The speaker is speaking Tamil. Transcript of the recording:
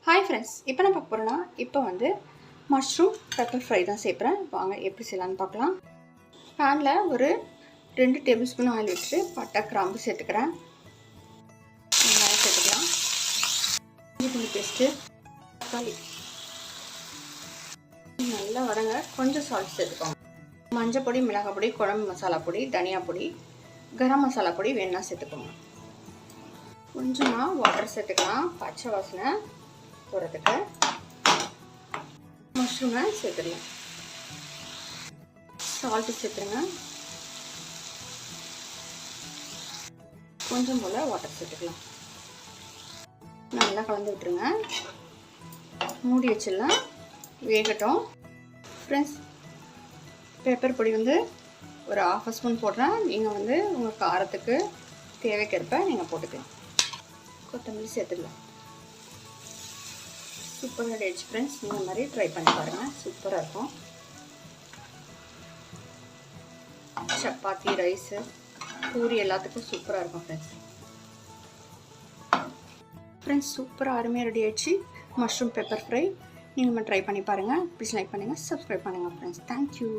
ஹாய் ஃப்ரெண்ட்ஸ், இப்போ நான் பார்க்க போகிறோன்னா இப்போ வந்து மஷ்ரூம் பெப்பர் ஃப்ரை தான் சேர்க்குறேன். வாங்க எப்படி செய்யலான்னு பார்க்கலாம். பேனில் ஒரு 2 டேபிள் ஸ்பூன் ஆயில் வச்சுட்டு பட்டை கிராம்பு சேர்த்துக்கிறேன். வெங்காயம் சேர்த்துக்கலாம். இஞ்சி பூண்டு பேஸ்ட்டு, தக்காளி நல்லா வதங்க. கொஞ்சம் சால்ட் சேர்த்துக்கோங்க. மஞ்சள் பொடி, மிளகாய் பொடி, குழம்பு மசாலா பொடி, தனியா பொடி, கரம் மசாலா பொடி வேணா சேர்த்துக்கோங்க. கொஞ்சமாக வாட்டர் சேர்த்துக்கலாம். பச்சை வாசனை போகிறதுக்கு மஷ்ரூமை சேர்த்துடலாம். சால்ட்டு சேர்த்துருங்க. கொஞ்சம் போல் வாட்டர் சேர்த்துக்கலாம். நல்லா கலந்து விட்டுருங்க. மூடி வச்சிடலாம், வேகட்டும். ஃப்ரெண்ட்ஸ், பெப்பர் பொடி வந்து ஒரு 1/2 ஸ்பூன் போடுறேன். நீங்கள் வந்து உங்கள் காரத்துக்கு தேவைக்கேற்ப நீங்கள் போட்டுக்கலாம். கொத்தமல்லி சேர்த்துக்கலாம். சூப்பராக ஆயிடுச்சு ஃப்ரெண்ட்ஸ். இந்த மாதிரி ட்ரை பண்ணி பாருங்கள், சூப்பராக இருக்கும். சப்பாத்தி, ரைஸு, பூரி எல்லாத்துக்கும் சூப்பராக இருக்கும் ஃப்ரெண்ட்ஸ். சூப்பராக அருமையாக ரெடி ஆயிடுச்சு மஷ்ரூம் பெப்பர் ஃப்ரை. நீங்கள் ட்ரை பண்ணி பாருங்கள். ப்ளீஸ் லைக் பண்ணுங்கள், சப்ஸ்கிரைப் பண்ணுங்கள் ஃப்ரெண்ட்ஸ். தேங்க்யூ.